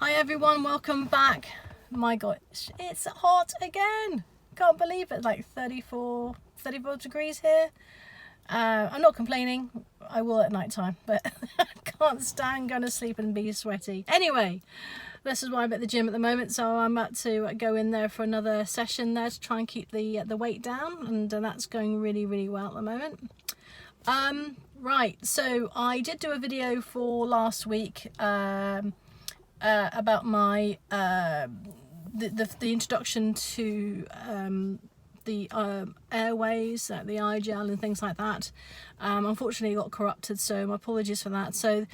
Hi everyone, welcome back. My gosh, it's hot again. Can't believe it, like 34 degrees here. I'm not complaining, I will at night time, but I can't stand going to sleep and be sweaty. Anyway, this is why I'm at the gym at the moment, so I'm about to go in there for another session there to try and keep the weight down, and that's going really well at the moment. Right, so I did do a video for last week about my the introduction to the airways, the eye gel and things like that. Unfortunately it got corrupted, so my apologies for that. So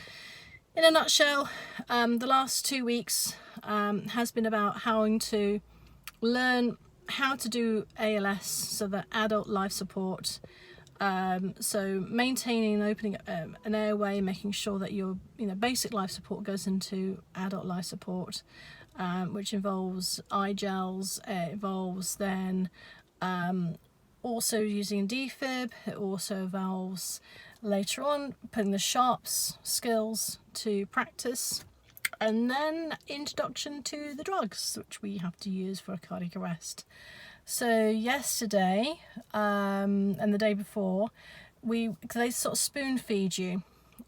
in a nutshell, the last 2 weeks has been about how to learn how to do ALS, so the adult life support. So maintaining and opening an airway, making sure that your basic life support goes into adult life support, which involves eye gels. It involves then also using defib. It also involves later on putting the sharps skills to practice, and then introduction to the drugs which we have to use for a cardiac arrest. So yesterday and the day before, they sort of spoon feed you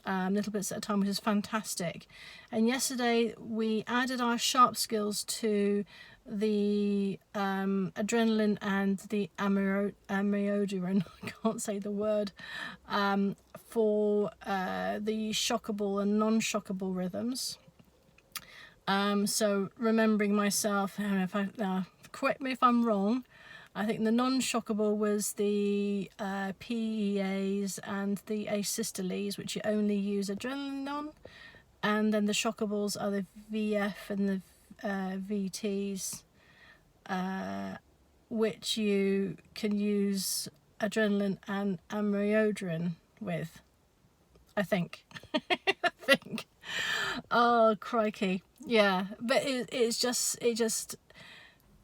little bits at a time, which is fantastic. And yesterday we added our sharp skills to the adrenaline and the amiodarone, I can't say the word, for the shockable and non-shockable rhythms. So remembering myself, I don't know if correct me if I'm wrong, I think the non-shockable was the PEAs and the asystoles, which you only use adrenaline on, and then the shockables are the VF and the VTs, which you can use adrenaline and amiodarone with, I think. I think. Oh crikey, yeah, but it just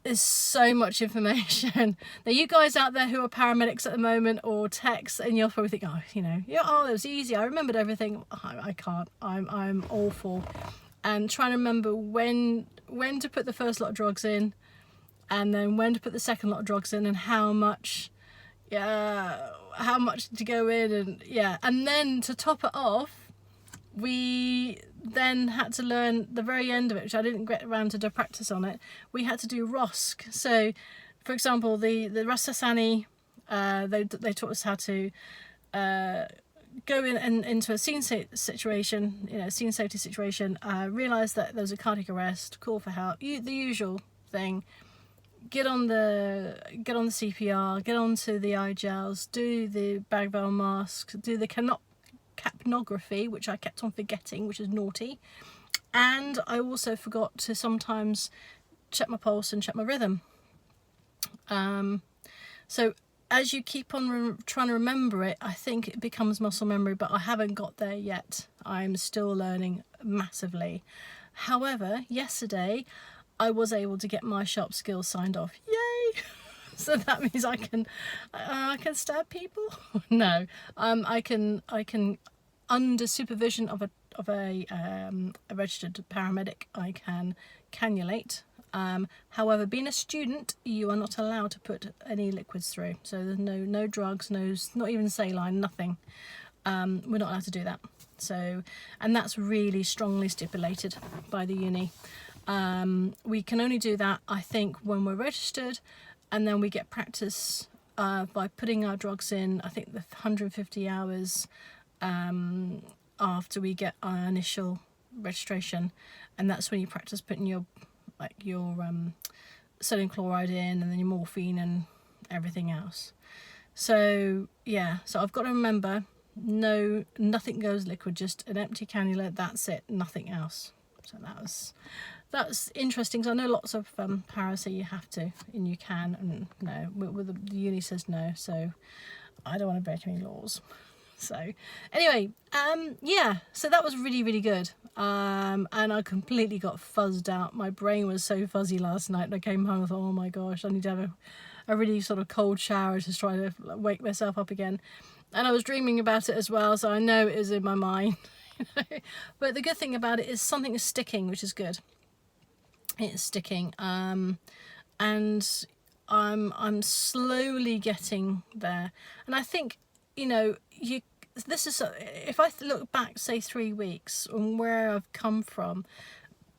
is so much information. Now you guys out there who are paramedics at the moment or techs, and you'll probably think, oh, that was easy, I remembered everything. I can't. I'm awful. And trying to remember when to put the first lot of drugs in, and then when to put the second lot of drugs in, and how much to go in, and then to top it off, we then had to learn the very end of it, which I didn't get around to do practice on it. We had to do ROSC. So for example, the Rassasani, they taught us how to go in and into a scene situation, scene safety situation, realise that there was a cardiac arrest, call for help, the usual thing, get on the CPR, get onto the eye gels, do the bag valve mask, do the capnography, which I kept on forgetting, which is naughty. And I also forgot to sometimes check my pulse and check my rhythm. So as you keep on trying to remember it, I think it becomes muscle memory, but I haven't got there yet. I'm still learning massively. However, yesterday I was able to get my sharp skills signed off. Yay! So that means I can stab people. No, I can under supervision of a registered paramedic, I can cannulate. However, being a student, you are not allowed to put any liquids through. So there's no drugs, not even saline, nothing. We're not allowed to do that. So, and that's really strongly stipulated by the uni. We can only do that, I think, when we're registered. And then we get practice by putting our drugs in, I think, the 150 hours after we get our initial registration. And that's when you practice putting your sodium chloride in, and then your morphine and everything else. So yeah, so I've got to remember, nothing goes liquid, just an empty cannula, that's it, nothing else. So that's interesting, because I know lots of paras say you have to, and you can, and no, the uni says no, so I don't want to break any laws. So anyway, yeah, so that was really good, and I completely got fuzzed out. My brain was so fuzzy last night, and I came home and thought, oh my gosh, I need to have a really sort of cold shower to try to wake myself up again. And I was dreaming about it as well, so I know it is in my mind. But the good thing about it is something is sticking, which is good. it's sticking, and I'm slowly getting there. And I think, you know, this is, if I look back, say 3 weeks, on where I've come from,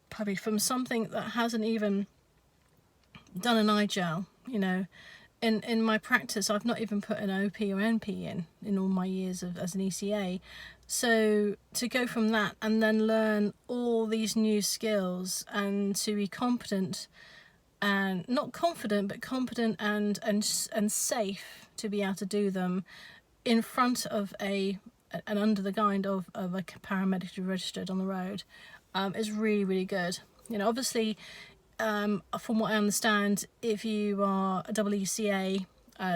probably from something that hasn't even done an eye gel, you know. In my practice, I've not even put an OP or NP in all my years as an ECA. So to go from that and then learn all these new skills and to be competent, and not confident, but competent and safe to be able to do them in front of and under the guide of a paramedic who registered on the road, is really, really good. You know, obviously, from what I understand, if you are a double ECA,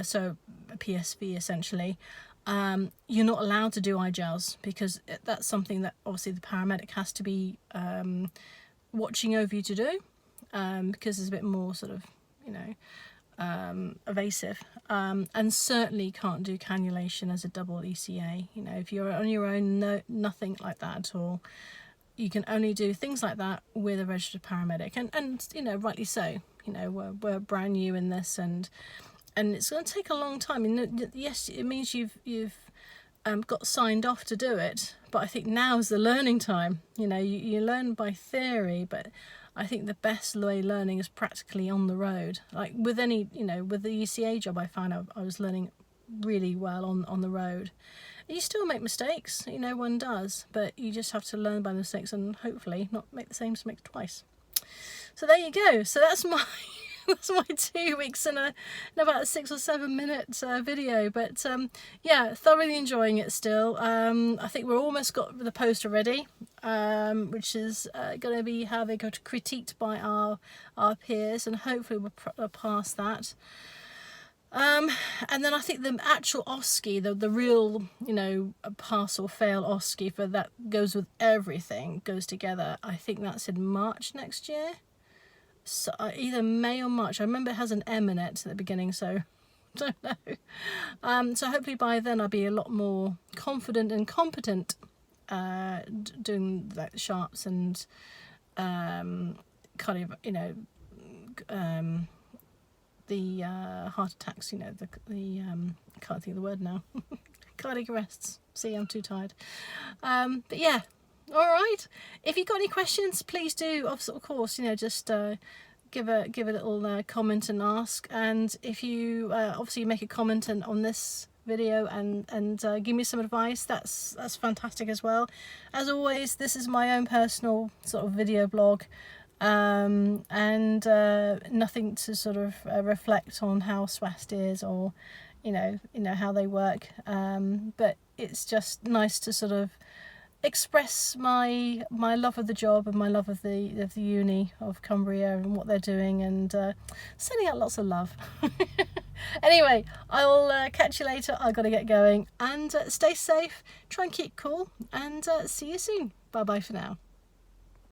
so a PSV essentially, you're not allowed to do eye gels, because that's something that obviously the paramedic has to be watching over you to do, because it's a bit more sort of, you know, evasive, and certainly can't do cannulation as a double ECA. You know, if you're on your own, nothing like that at all. You can only do things like that with a registered paramedic, and you know, rightly so. You know, we're brand new in this, and it's going to take a long time. And yes, it means you've got signed off to do it, but I think now's the learning time. You know, you learn by theory, but I think the best way learning is practically on the road. Like with any, you know, with the ECA job, I found I was learning really well on the road. You still make mistakes, you know, one does, but you just have to learn by the mistakes and hopefully not make the same mistakes twice. So there you go. So that's my 2 weeks in about a 6 or 7 minute video. But yeah, thoroughly enjoying it still. I think we're almost got the poster ready, which is going to be how they got critiqued by our peers, and hopefully we'll pass that. And then I think the actual OSCE, the real, you know, pass or fail OSCE for that goes with everything, goes together. I think that's in March next year. So either May or March. I remember it has an M in it at the beginning, so don't know. So hopefully by then I'll be a lot more confident and competent doing like sharps and cardio, you know, the heart attacks, you know, the I can't think of the word now. Cardiac arrests. See, I'm too tired. But yeah, all right. If you've got any questions, please do, of course, you know, just give a little comment and ask. And if you obviously make a comment on this video and give me some advice, that's fantastic as well. As always, this is my own personal sort of video blog. And nothing to sort of reflect on how SWAST is, or you know how they work, but it's just nice to sort of express my love of the job and my love of the uni of Cumbria and what they're doing, and sending out lots of love. Anyway, I will catch you later. I've got to get going, and stay safe, try and keep cool, and see you soon. Bye bye for now.